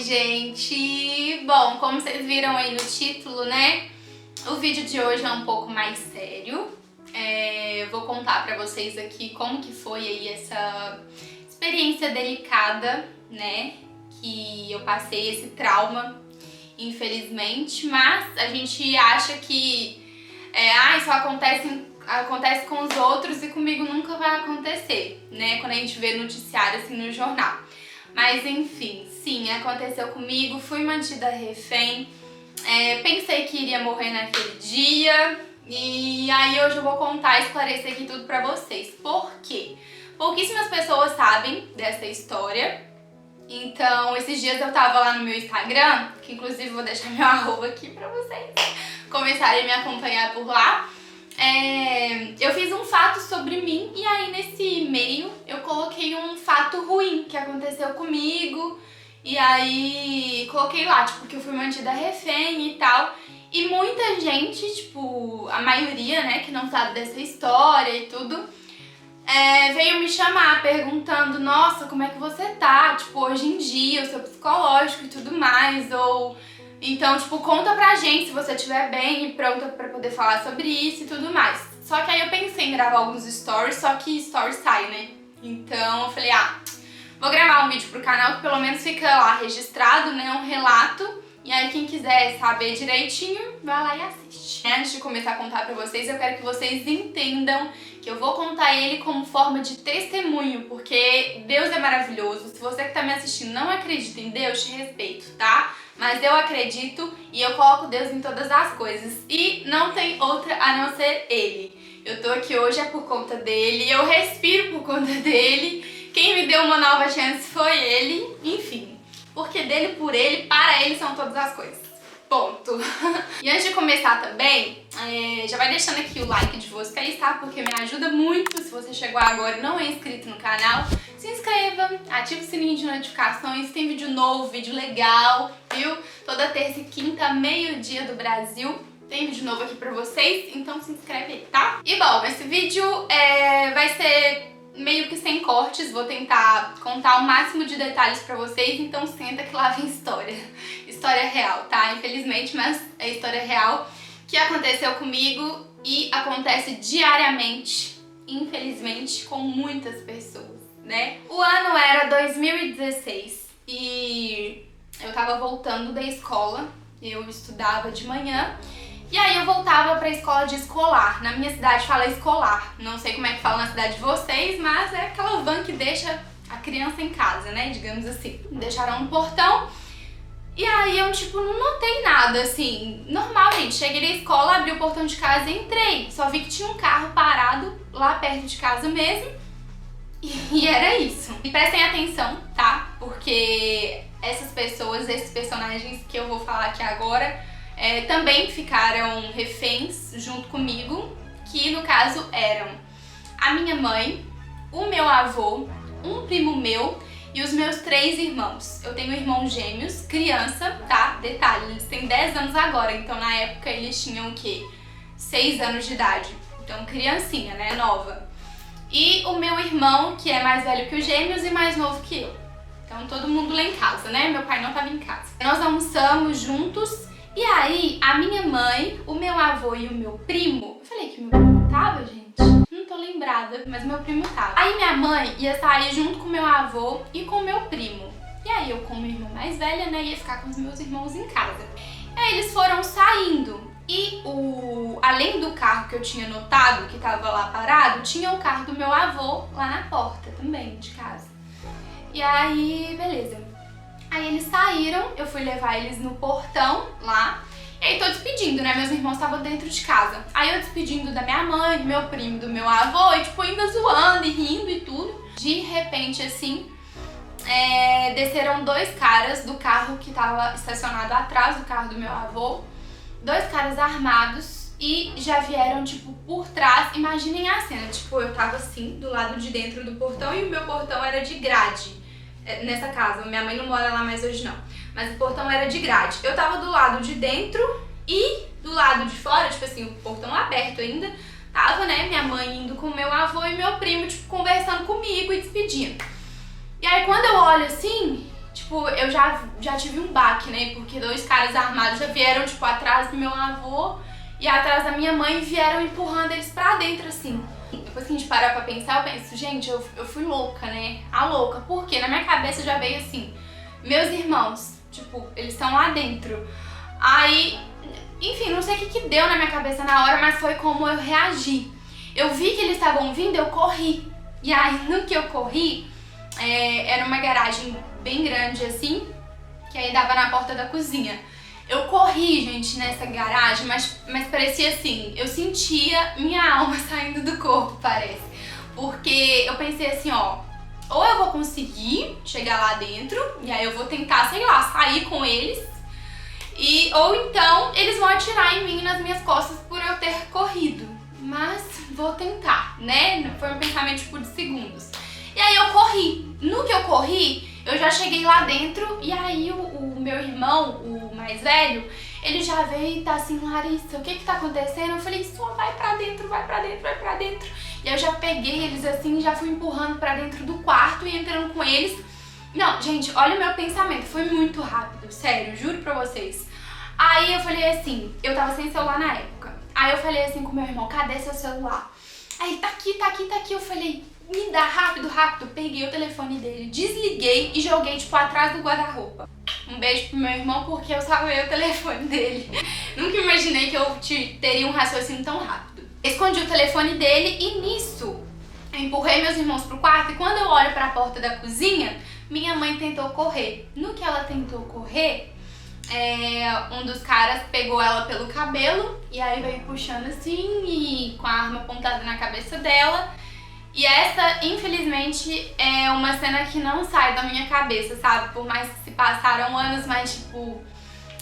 Oi, gente! Bom, como vocês viram aí no título, né? O vídeo de hoje é um pouco mais sério. Eu vou contar pra vocês aqui como que foi aí essa experiência delicada, né? Que eu passei, esse trauma, infelizmente. Mas a gente acha que isso acontece com os outros e comigo nunca vai acontecer, né? Quando a gente vê noticiário assim no jornal. Mas enfim, sim, aconteceu comigo, fui mantida refém, pensei que iria morrer naquele dia e aí hoje eu vou contar e esclarecer aqui tudo pra vocês. Por quê? Pouquíssimas pessoas sabem dessa história, então esses dias eu tava lá no meu Instagram, que inclusive vou deixar meu arroba aqui pra vocês começarem a me acompanhar por lá. Eu fiz um fato sobre mim e aí nesse e-mail eu coloquei um fato ruim que aconteceu comigo e aí coloquei lá, tipo, que eu fui mantida refém e tal. E muita gente, tipo, a maioria, né, que não sabe dessa história e tudo, veio me chamar perguntando, nossa, como é que você tá, tipo, hoje em dia, o seu psicológico e tudo mais, ou... Então, tipo, conta pra gente se você estiver bem e pronta pra poder falar sobre isso e tudo mais. Só que aí eu pensei em gravar alguns stories, só que stories sai, né? Então eu falei, vou gravar um vídeo pro canal que pelo menos fica lá registrado, né? Um relato. E aí quem quiser saber direitinho, vai lá e assiste. Antes de começar a contar pra vocês, eu quero que vocês entendam que eu vou contar ele como forma de testemunho, porque Deus é maravilhoso. Se você que tá me assistindo não acredita em Deus, te respeito, tá? Mas eu acredito e eu coloco Deus em todas as coisas. E não tem outra a não ser Ele. Eu tô aqui hoje por conta dele, eu respiro por conta dele. Quem me deu uma nova chance foi Ele. Enfim, porque dele, por Ele, para Ele são todas as coisas. Ponto. E antes de começar também, já vai deixando aqui o like de vocês, tá? Porque me ajuda muito. Se você chegou agora e não é inscrito no canal, se inscreva, ativa o sininho de notificações, tem vídeo novo, vídeo legal, viu? Toda terça e quinta, meio-dia do Brasil, tem vídeo novo aqui pra vocês, então se inscreve aí, tá? E bom, esse vídeo vai ser meio que sem cortes, vou tentar contar o máximo de detalhes pra vocês, então senta que lá vem história. História real, tá? Infelizmente, mas é história real que aconteceu comigo e acontece diariamente, infelizmente, com muitas pessoas, né? O ano era 2016 e eu tava voltando da escola, eu estudava de manhã e aí eu voltava pra escola de escolar. Na minha cidade fala escolar, não sei como é que fala na cidade de vocês, mas é aquela van que deixa a criança em casa, né, digamos assim. Me deixaram no portão e aí eu, tipo, não notei nada, assim, normal, gente. Cheguei na escola, abri o portão de casa e entrei. Só vi que tinha um carro parado lá perto de casa mesmo e era isso. E prestem atenção, tá? Porque essas pessoas, esses personagens que eu vou falar aqui agora, também ficaram reféns junto comigo, que no caso eram a minha mãe, o meu avô, um primo meu e os meus 3 irmãos. Eu tenho irmãos gêmeos, criança, tá? Detalhe, eles têm 10 anos agora, então na época eles tinham o quê? 6 anos de idade. Então criancinha, né? Nova. E o meu irmão, que é mais velho que os gêmeos e mais novo que eu. Então todo mundo lá em casa, né? Meu pai não tava em casa. Nós almoçamos juntos e aí a minha mãe, o meu avô e o meu primo... Eu falei que meu primo tava, gente? Não tô lembrada, mas meu primo tava. Aí minha mãe ia sair junto com meu avô e com meu primo. E aí eu, como irmã mais velha, né, ia ficar com os meus irmãos em casa. E aí eles foram saindo. E além do carro que eu tinha notado, que tava lá parado, tinha o carro do meu avô lá na porta também, de casa. E aí, beleza. Aí eles saíram, eu fui levar eles no portão lá. E aí tô despedindo, né? Meus irmãos estavam dentro de casa. Aí eu despedindo da minha mãe, do meu primo, do meu avô, e tipo, ainda zoando e rindo e tudo. De repente, assim, desceram 2 caras do carro que tava estacionado atrás do carro do meu avô. 2 caras armados e já vieram, tipo, por trás. Imaginem a cena, tipo, eu tava assim, do lado de dentro do portão e o meu portão era de grade nessa casa. Minha mãe não mora lá mais hoje, não. Mas o portão era de grade. Eu tava do lado de dentro e do lado de fora, tipo assim, o portão aberto ainda. Tava, né, minha mãe indo com o meu avô e meu primo, tipo, conversando comigo e despedindo. E aí quando eu olho assim, tipo, eu já tive um baque, né? Porque 2 caras armados já vieram, tipo, atrás do meu avô e atrás da minha mãe e vieram empurrando eles pra dentro, assim. Depois que a gente para pra pensar, eu penso, gente, eu fui louca, né? A louca. Porque na minha cabeça já veio assim, meus irmãos, tipo, eles estão lá dentro. Aí, enfim, não sei o que deu na minha cabeça na hora, mas foi como eu reagi. Eu vi que eles estavam vindo, eu corri. E aí, no que eu corri, era uma garagem bem grande assim, que aí dava na porta da cozinha. Eu corri, gente, nessa garagem, mas parecia assim, eu sentia minha alma saindo do corpo, parece. Porque eu pensei assim, ó, ou eu vou conseguir chegar lá dentro, e aí eu vou tentar, sei lá, sair com eles, ou então eles vão atirar em mim, nas minhas costas, por eu ter corrido. Mas vou tentar, né? Foi um pensamento tipo de segundos. E aí eu corri. No que eu corri, eu já cheguei lá dentro e aí o meu irmão, o mais velho, ele já veio e tá assim, Larissa, o que tá acontecendo? Eu falei, só vai pra dentro, vai pra dentro, vai pra dentro. E eu já peguei eles assim, já fui empurrando pra dentro do quarto e entrando com eles. Não, gente, olha o meu pensamento, foi muito rápido, sério, juro pra vocês. Aí eu falei assim, eu tava sem celular na época. Aí eu falei assim com meu irmão, cadê seu celular? Aí, tá aqui, tá aqui, tá aqui. Eu falei, me dá rápido, rápido. Peguei o telefone dele, desliguei e joguei, tipo, atrás do guarda-roupa. Um beijo pro meu irmão, porque eu salvei o telefone dele. Nunca imaginei que eu teria um raciocínio tão rápido. Escondi o telefone dele e nisso eu empurrei meus irmãos pro quarto e quando eu olho pra porta da cozinha, minha mãe tentou correr. No que ela tentou correr, um dos caras pegou ela pelo cabelo e aí veio puxando assim e com a arma apontada na cabeça dela. E essa, infelizmente, é uma cena que não sai da minha cabeça, sabe? Por mais que se passaram anos, mas tipo,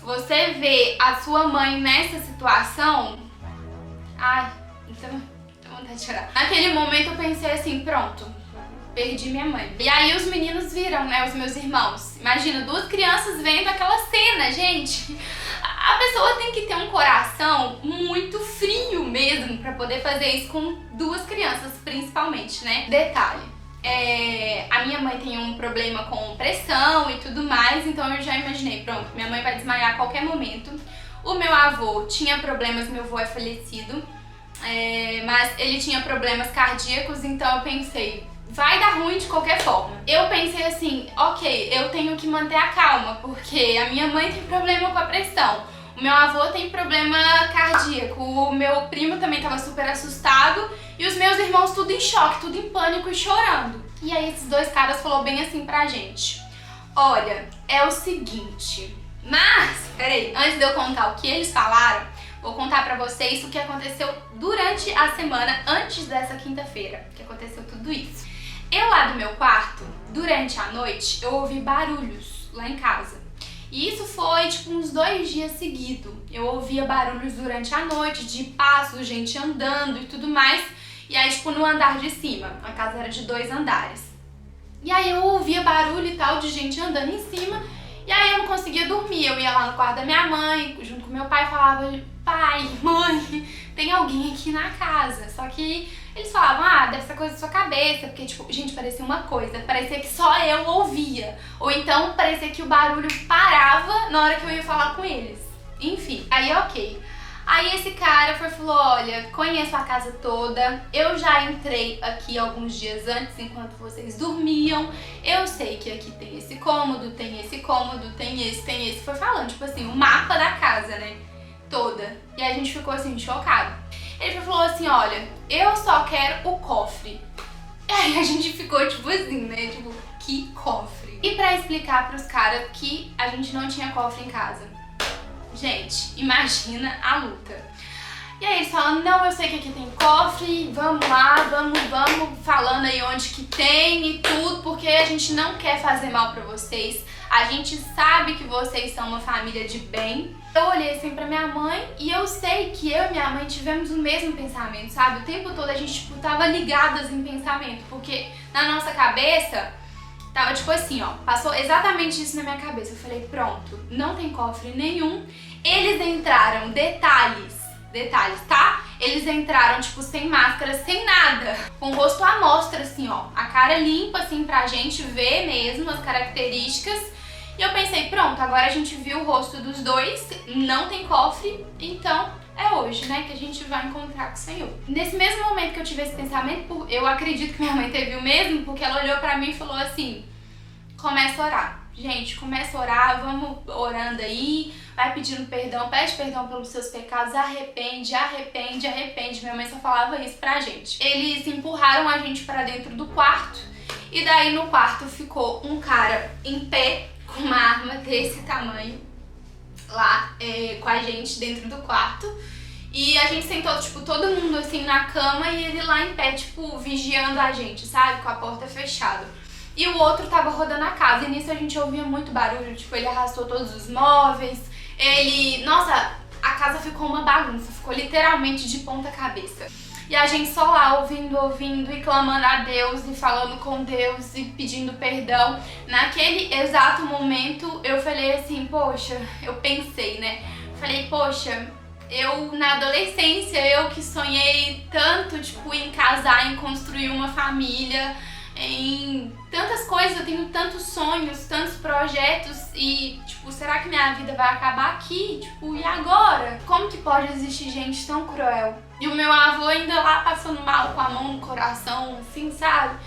você vê a sua mãe nessa situação, ai, então, tô vontade de chorar. Naquele momento eu pensei assim, pronto, perdi minha mãe. E aí os meninos viram, né, os meus irmãos. Imagina, 2 crianças vendo aquela cena, gente. A pessoa tem que ter um coração muito frio mesmo pra poder fazer isso com 2 crianças, principalmente, né? Detalhe, a minha mãe tem um problema com pressão e tudo mais, então eu já imaginei, pronto, minha mãe vai desmaiar a qualquer momento. O meu avô tinha problemas, meu avô é falecido, mas ele tinha problemas cardíacos, então eu pensei, vai dar ruim de qualquer forma. Eu pensei assim, ok, eu tenho que manter a calma, porque a minha mãe tem problema com a pressão, o meu avô tem problema cardíaco, o meu primo também estava super assustado e os meus irmãos tudo em choque, tudo em pânico e chorando. E aí esses 2 caras falaram bem assim pra gente, olha, é o seguinte, mas, peraí, antes de eu contar o que eles falaram, vou contar pra vocês o que aconteceu durante a semana antes dessa quinta-feira, que aconteceu tudo isso. Eu lá do meu quarto, durante a noite, eu ouvi barulhos lá em casa. E isso foi tipo uns 2 dias seguidos. Eu ouvia barulhos durante a noite, de passos, gente andando e tudo mais. E aí tipo no andar de cima, a casa era de 2 andares. E aí eu ouvia barulho e tal de gente andando em cima. E aí eu não conseguia dormir, eu ia lá no quarto da minha mãe, junto com meu pai, falava, pai, mãe, tem alguém aqui na casa. Só que eles falavam, ah, deve ser coisa da sua cabeça, porque tipo, gente, parecia uma coisa, parecia que só eu ouvia. Ou então parecia que o barulho parava na hora que eu ia falar com eles. Enfim, aí ok. Aí esse cara falou, olha, conheço a casa toda, eu já entrei aqui alguns dias antes, enquanto vocês dormiam, eu sei que aqui tem esse cômodo, tem esse cômodo, tem esse, foi falando, tipo assim, o mapa da casa, né, toda. E a gente ficou assim, chocado. Ele falou assim, olha, eu só quero o cofre. E aí a gente ficou tipo assim, né, tipo, que cofre? E pra explicar pros caras que a gente não tinha cofre em casa. Gente, imagina a luta. E aí eles falam, não, eu sei que aqui tem cofre, vamos lá, vamos falando aí onde que tem e tudo, porque a gente não quer fazer mal pra vocês, a gente sabe que vocês são uma família de bem. Eu olhei assim pra minha mãe e eu sei que eu e minha mãe tivemos o mesmo pensamento, sabe? O tempo todo a gente, tipo, tava ligadas em pensamento, porque na nossa cabeça tava tipo assim, ó, passou exatamente isso na minha cabeça. Eu falei, pronto, não tem cofre nenhum. Eles entraram, detalhes, detalhes, tá? Eles entraram, tipo, sem máscara, sem nada, com o rosto à mostra, assim, ó, a cara limpa, assim, pra gente ver mesmo as características. E eu pensei, pronto, agora a gente viu o rosto dos dois, não tem cofre, então é hoje, né, que a gente vai encontrar com o Senhor. Nesse mesmo momento que eu tive esse pensamento, eu acredito que minha mãe teve o mesmo, porque ela olhou pra mim e falou assim, começa a orar. Gente, começa a orar, vamos orando aí, vai pedindo perdão, pede perdão pelos seus pecados, arrepende, arrepende, arrepende. Minha mãe só falava isso pra gente. Eles empurraram a gente pra dentro do quarto, e daí no quarto ficou um cara em pé, com uma arma desse tamanho, lá com a gente dentro do quarto. E a gente sentou, tipo, todo mundo assim na cama e ele lá em pé, tipo, vigiando a gente, sabe? Com a porta fechada. E o outro tava rodando a casa, e nisso a gente ouvia muito barulho, tipo, ele arrastou todos os móveis, nossa, a casa ficou uma bagunça, ficou literalmente de ponta cabeça. E a gente só lá ouvindo, ouvindo e clamando a Deus e falando com Deus e pedindo perdão. Naquele exato momento eu falei assim, poxa, eu pensei, né? Falei, poxa, eu na adolescência, eu que sonhei tanto, tipo, em casar, em construir uma família, em tantas coisas, eu tenho tantos sonhos, tantos projetos e, tipo, será que minha vida vai acabar aqui? Tipo, e agora? Como que pode existir gente tão cruel? E o meu avô ainda lá passando mal com a mão no coração, assim, sabe?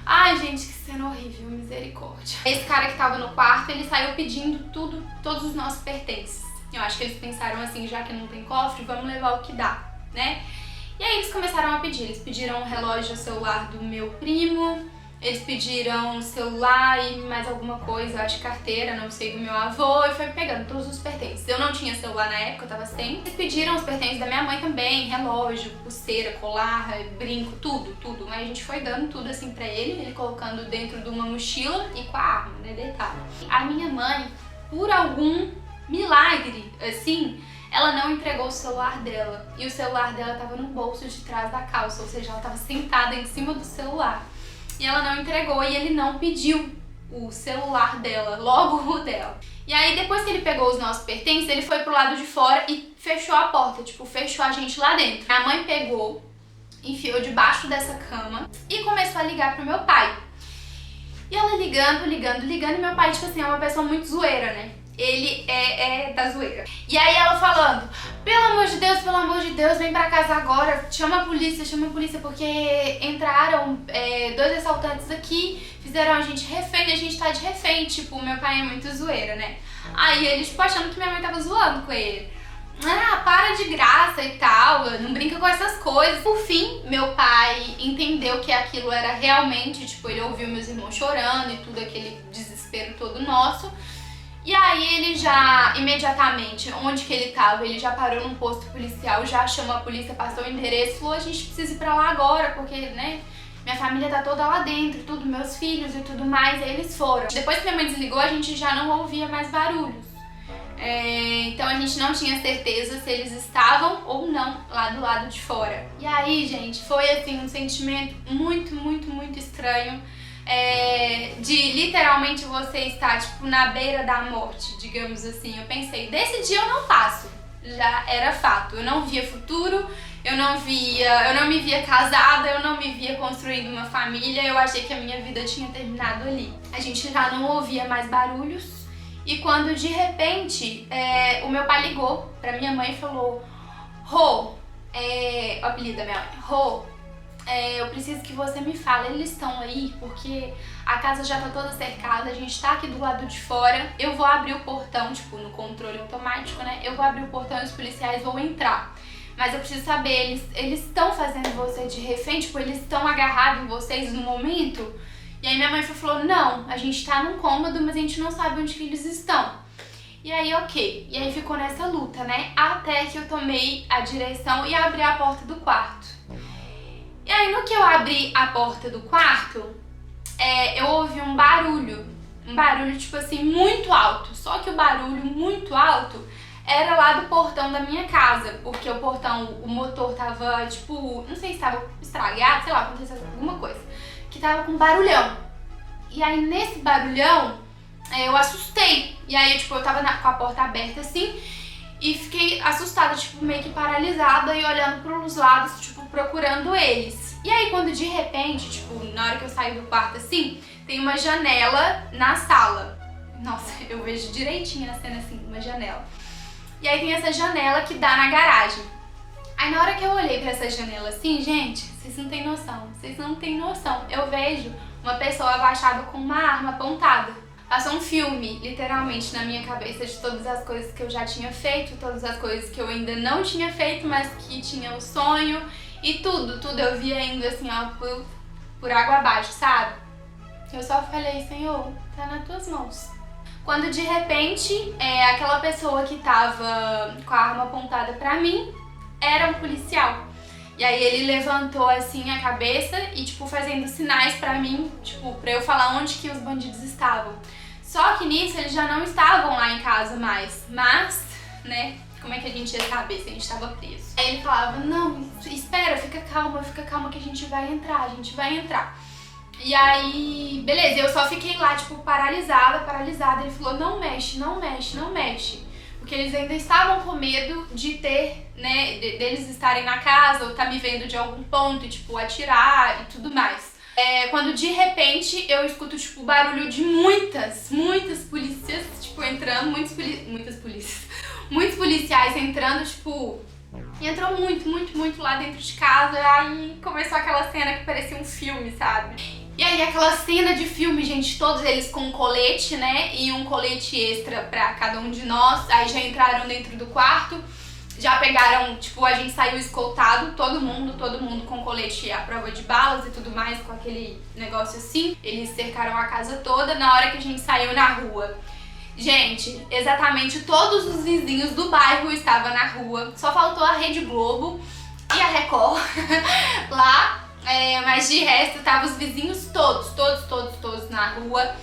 Ai, gente, que cena horrível, misericórdia. Esse cara que tava no quarto, ele saiu pedindo tudo, todos os nossos pertences. Eu acho que eles pensaram assim, já que não tem cofre, vamos levar o que dá, né? E aí eles começaram a pedir, eles pediram o relógio, o celular do meu primo, eles pediram celular e mais alguma coisa, acho que carteira, não sei, do meu avô, e foi pegando todos os pertences. Eu não tinha celular na época, eu tava sem. Eles pediram os pertences da minha mãe também, relógio, pulseira, colar, brinco, tudo, tudo. Mas a gente foi dando tudo assim pra ele colocando dentro de uma mochila e com a arma, né, detalhe. A minha mãe, por algum milagre, assim, ela não entregou o celular dela. E o celular dela tava no bolso de trás da calça, ou seja, ela tava sentada em cima do celular. E ela não entregou e ele não pediu o celular dela, logo o dela. E aí depois que ele pegou os nossos pertences, ele foi pro lado de fora e fechou a porta, tipo, fechou a gente lá dentro. A mãe pegou, enfiou debaixo dessa cama e começou a ligar pro meu pai. E ela ligando, ligando, ligando, e meu pai, tipo assim, é uma pessoa muito zoeira, né? Ele é da zoeira. E aí ela falando, pelo amor de Deus, vem pra casa agora, chama a polícia, porque entraram dois assaltantes aqui, fizeram a gente refém, a gente tá de refém. Tipo, meu pai é muito zoeira, né? Aí ele, tipo, achando que minha mãe tava zoando com ele. Ah, para de graça e tal, não brinca com essas coisas. Por fim, meu pai entendeu que aquilo era realmente, tipo, ele ouviu meus irmãos chorando e tudo, aquele desespero todo nosso. E aí ele já, imediatamente, onde que ele tava, ele já parou num posto policial, já chamou a polícia, passou o endereço, falou, a gente precisa ir pra lá agora, porque, né, minha família tá toda lá dentro, tudo, meus filhos e tudo mais, aí eles foram. Depois que minha mãe desligou, a gente já não ouvia mais barulhos. Então a gente não tinha certeza se eles estavam ou não lá do lado de fora. E aí, gente, foi assim um sentimento muito, muito, muito estranho. De literalmente você estar tipo na beira da morte, digamos assim. Eu pensei, desse dia eu não passo, já era fato. Eu não via futuro, eu não me via casada, eu não me via construindo uma família. Eu achei que a minha vida tinha terminado ali. A gente já não ouvia mais barulhos. E quando de repente o meu pai ligou pra minha mãe e falou, Rô, o apelido da minha mãe, Rô, eu preciso que você me fale, eles estão aí porque a casa já tá toda cercada, a gente tá aqui do lado de fora, eu vou abrir o portão, tipo no controle automático, né, eu vou abrir o portão e os policiais vão entrar. Mas eu preciso saber, eles estão fazendo você de refém, tipo, eles estão agarrados em vocês no momento? E aí minha mãe falou, não, a gente tá num cômodo, mas a gente não sabe onde que eles estão. E aí, ok. E aí ficou nessa luta, né? Até que eu tomei a direção e abri a porta do quarto. E aí, no que eu abri a porta do quarto, eu ouvi um barulho. Um barulho, tipo assim, muito alto. Só que o barulho muito alto era lá do portão da minha casa. Porque o portão, o motor tava, tipo, não sei se tava estragado, sei lá, aconteceu alguma coisa. Que tava com barulhão. E aí nesse barulhão eu assustei. E aí tipo, eu tava com a porta aberta assim e fiquei assustada, tipo, meio que paralisada e olhando pros lados, tipo, procurando eles. E aí quando de repente, tipo, na hora que eu saio do quarto assim, tem uma janela na sala. Nossa, eu vejo direitinho a cena assim, uma janela. E aí tem essa janela que dá na garagem. Aí na hora que eu olhei pra essa janela assim, gente, vocês não têm noção, vocês não têm noção. Eu vejo uma pessoa abaixada com uma arma apontada. Passou um filme, literalmente, na minha cabeça de todas as coisas que eu já tinha feito, todas as coisas que eu ainda não tinha feito, mas que tinha o sonho. E tudo eu via indo assim, ó, por água abaixo, sabe? Eu só falei, Senhor, tá nas tuas mãos. Quando de repente, aquela pessoa que tava com a arma apontada pra mim era um policial. E aí ele levantou assim a cabeça e tipo fazendo sinais pra mim, tipo, pra eu falar onde que os bandidos estavam. Só que nisso eles já não estavam lá em casa mais, mas, né, como é que a gente ia saber se a gente tava preso? Aí ele falava, não, espera, fica calma que a gente vai entrar. E aí, beleza, eu só fiquei lá, tipo, paralisada. Ele falou, não mexe. Porque eles ainda estavam com medo de ter, né, deles estarem na casa ou tá me vendo de algum ponto e, tipo, atirar e tudo mais. Quando de repente eu escuto, tipo, barulho de muitas polícias, tipo, entrando, muitos policiais entrando, tipo, entrou muito lá dentro de casa. Aí começou aquela cena que parecia um filme, sabe? E aí aquela cena de filme, gente, todos eles com um colete, né, e um colete extra pra cada um de nós. Aí já entraram dentro do quarto, já pegaram, tipo, a gente saiu escoltado, todo mundo com colete à prova de balas e tudo mais, com aquele negócio assim. Eles cercaram a casa toda. Na hora que a gente saiu na rua, gente, exatamente todos os vizinhos do bairro estavam na rua. Só faltou a Rede Globo e a Record lá. Mas de resto, estavam os vizinhos todos na rua.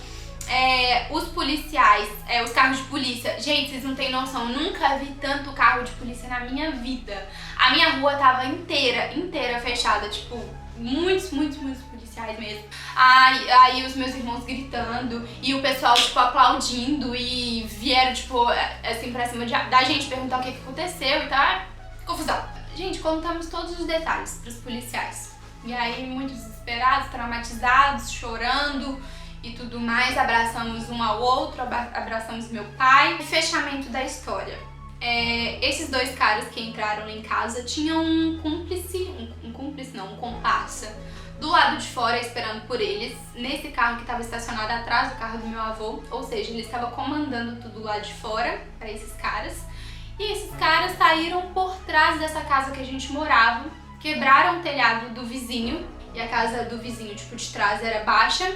Os policiais, os carros de polícia. Gente, vocês não têm noção, eu nunca vi tanto carro de polícia na minha vida. A minha rua tava inteira fechada, tipo, muitos policiais mesmo. Aí os meus irmãos gritando e o pessoal, tipo, aplaudindo e vieram, tipo, assim, pra cima da gente perguntar o que aconteceu e tal. Confusão. Gente, contamos todos os detalhes pros policiais. E aí, muito desesperados, traumatizados, chorando e tudo mais, abraçamos um ao outro, abraçamos meu pai. Fechamento da história. Esses dois caras que entraram em casa tinham um comparsa do lado de fora esperando por eles, nesse carro que estava estacionado atrás do carro do meu avô. Ou seja, ele estava comandando tudo lá de fora para esses caras. E esses caras saíram por trás dessa casa que a gente morava, quebraram o telhado do vizinho, e a casa do vizinho, tipo, de trás era baixa.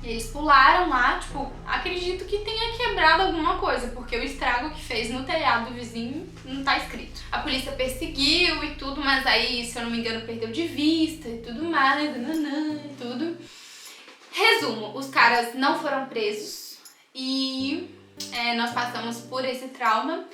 E eles pularam lá, tipo, acredito que tenha quebrado alguma coisa, porque o estrago que fez no telhado do vizinho não tá escrito. A polícia perseguiu e tudo, mas aí, se eu não me engano, perdeu de vista e tudo mais, e tudo. Resumo, os caras não foram presos e nós passamos por esse trauma,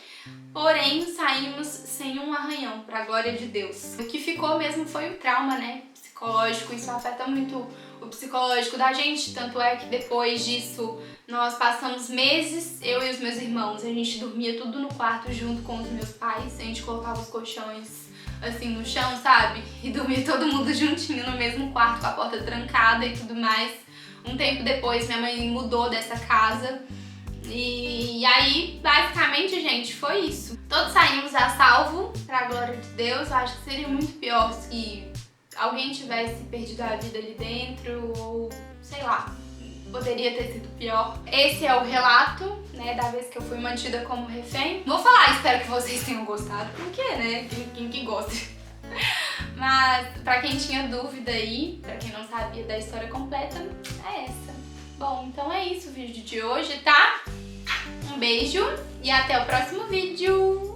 porém saímos sem um arranhão, pra glória de Deus. O que ficou mesmo foi o trauma, né, psicológico. Isso afeta muito o psicológico da gente, tanto é que depois disso nós passamos meses, eu e os meus irmãos, a gente dormia tudo no quarto junto com os meus pais, a gente colocava os colchões assim no chão, sabe, e dormia todo mundo juntinho no mesmo quarto com a porta trancada e tudo mais. Um tempo depois minha mãe mudou dessa casa e aí basicamente, gente, foi isso. Todos saímos a salvo, pra glória de Deus. Eu acho que seria muito pior se alguém tivesse perdido a vida ali dentro, ou sei lá, poderia ter sido pior. Esse é o relato, né, da vez que eu fui mantida como refém. Vou falar, espero que vocês tenham gostado, porque, né, quem que gosta. Mas pra quem tinha dúvida aí, pra quem não sabia da história completa, é essa. Bom, então é isso o vídeo de hoje, tá? Um beijo e até o próximo vídeo!